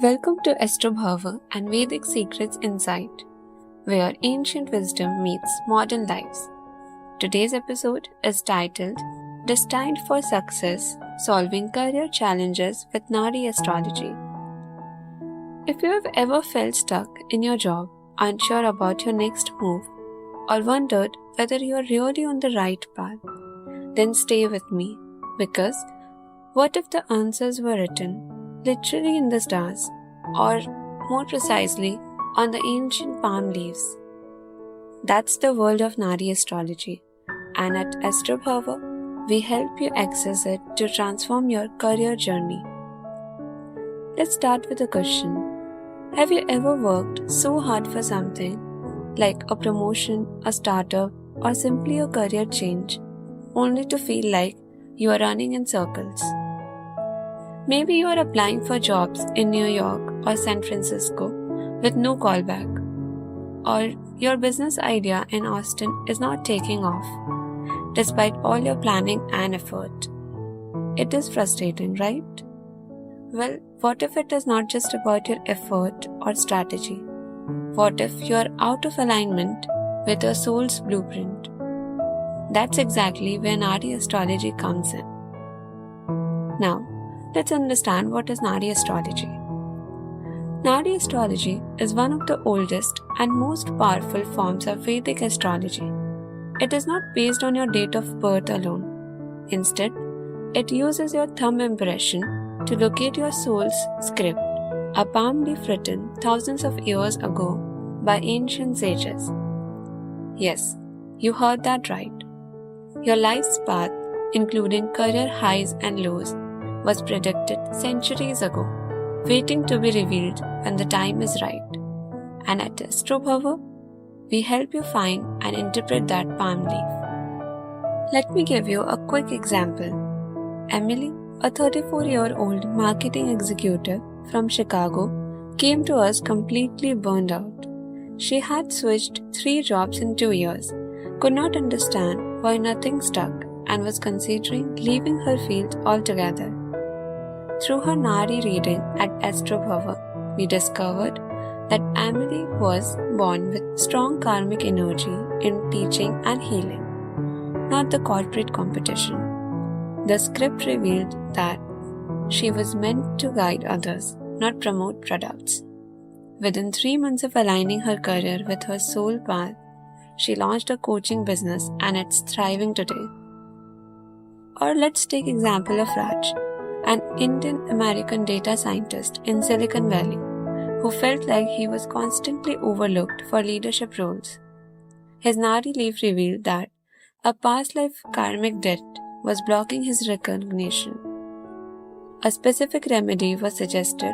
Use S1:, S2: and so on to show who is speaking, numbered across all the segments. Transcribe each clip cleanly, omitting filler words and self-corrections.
S1: Welcome to Astrobhava and Vedic Secrets Insight, where ancient wisdom meets modern lives. Today's episode is titled Destined for Success Solving Career Challenges with Nadi Astrology. If you have ever felt stuck in your job, unsure about your next move, or wondered whether you are really on the right path, then stay with me because what if the answers were written literally in the stars, or more precisely, on the ancient palm leaves? That's the world of Nadi astrology, and at Astrobhava, we help you access it to transform your career journey. Let's start with a question. Have you ever worked so hard for something, like a promotion, a startup, or simply a career change, only to feel like you are running in circles? Maybe you are applying for jobs in New York or San Francisco with no callback, or your business idea in Austin is not taking off, despite all your planning and effort. It is frustrating, right? Well, what if it is not just about your effort or strategy? What if you are out of alignment with your soul's blueprint? That's exactly where Nadi astrology comes in. Now, let's understand what is Nadi astrology. Nadi astrology is one of the oldest and most powerful forms of Vedic astrology. It is not based on your date of birth alone. Instead, it uses your thumb impression to locate your soul's script, a palm leaf written thousands of years ago by ancient sages. Yes, you heard that right. Your life's path, including career highs and lows, was predicted centuries ago, waiting to be revealed when the time is right. And at Astrobhava, we help you find and interpret that palm leaf. Let me give you a quick example. Emily, a 34-year-old marketing executive from Chicago, came to us completely burned out. She had switched 3 jobs in 2 years, could not understand why nothing stuck, and was considering leaving her field altogether. Through her Nadi reading at Astrobhava, we discovered that Emily was born with strong karmic energy in teaching and healing, not the corporate competition. The script revealed that she was meant to guide others, not promote products. Within 3 months of aligning her career with her soul path, she launched a coaching business and it's thriving today. Or let's take example of Raj, an Indian-American data scientist in Silicon Valley who felt like he was constantly overlooked for leadership roles. His Nadi leaf revealed that a past life karmic debt was blocking his recognition. A specific remedy was suggested,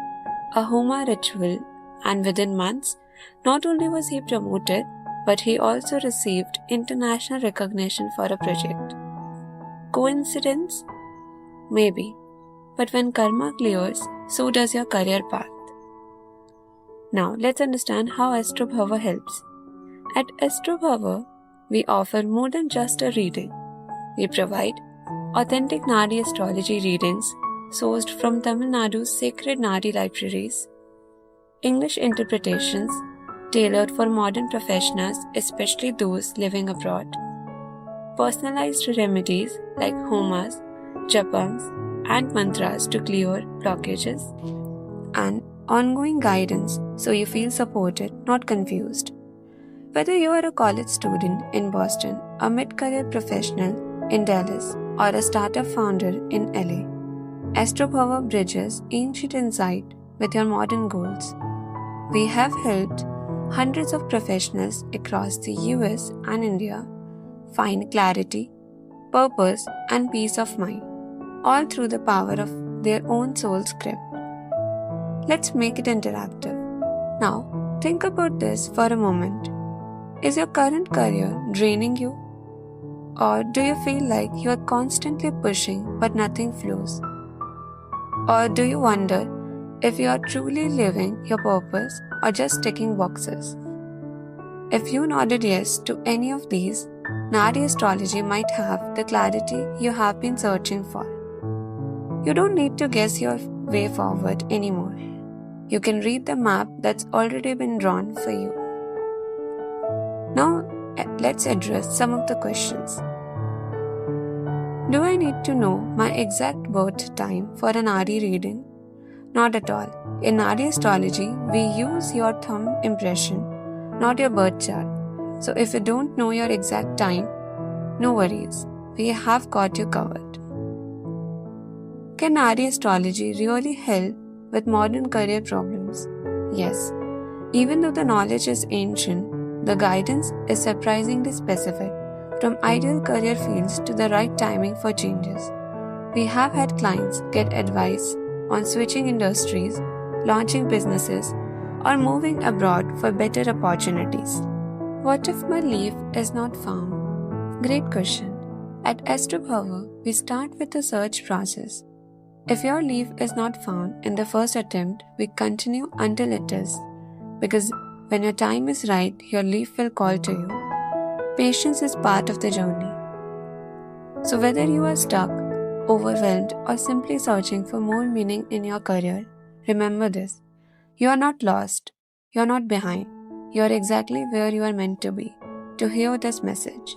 S1: a Homa ritual, and within months, not only was he promoted, but he also received international recognition for a project. Coincidence? Maybe. But when karma clears, so does your career path. Now, let's understand how Astrobhava helps. At Astrobhava, we offer more than just a reading. We provide authentic Nadi astrology readings sourced from Tamil Nadu's sacred Nadi libraries, English interpretations tailored for modern professionals, especially those living abroad, personalized remedies like homas, japams, and mantras to clear blockages, and ongoing guidance so you feel supported, not confused. Whether you are a college student in Boston, a mid-career professional in Dallas, or a startup founder in LA, Astrobhava bridges ancient insight with your modern goals. We have helped hundreds of professionals across the US and India find clarity, purpose, and peace of mind, all through the power of their own soul script. Let's make it interactive. Now, think about this for a moment. Is your current career draining you? Or do you feel like you are constantly pushing but nothing flows? Or do you wonder if you are truly living your purpose or just ticking boxes? If you nodded yes to any of these, Nadi astrology might have the clarity you have been searching for. You don't need to guess your way forward anymore. You can read the map that's already been drawn for you. Now, let's address some of the questions. Do I need to know my exact birth time for an RE reading? Not at all. In RE astrology, we use your thumb impression, not your birth chart. So if you don't know your exact time, no worries. We have got you covered. Can RE astrology really help with modern career problems? Yes. Even though the knowledge is ancient, the guidance is surprisingly specific, from ideal career fields to the right timing for changes. We have had clients get advice on switching industries, launching businesses, or moving abroad for better opportunities. What if my leaf is not found? Great question. At Astrobhava, we start with the search process. If your leaf is not found in the first attempt, we continue until it is. Because when your time is right, your leaf will call to you. Patience is part of the journey. So whether you are stuck, overwhelmed, or simply searching for more meaning in your career, remember this. You are not lost. You are not behind. You are exactly where you are meant to be, to hear this message.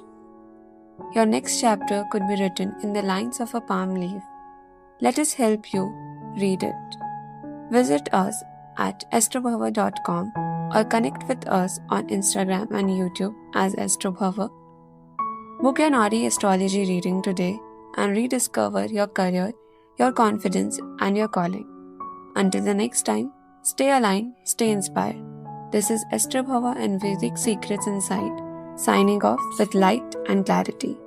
S1: Your next chapter could be written in the lines of a palm leaf. Let us help you read it. Visit us at astrobhava.com or connect with us on Instagram and YouTube as Astrobhava. Book an RE astrology reading today and rediscover your career, your confidence, and your calling. Until the next time, stay aligned, stay inspired. This is Astrobhava and Vedic Secrets Insight, signing off with light and clarity.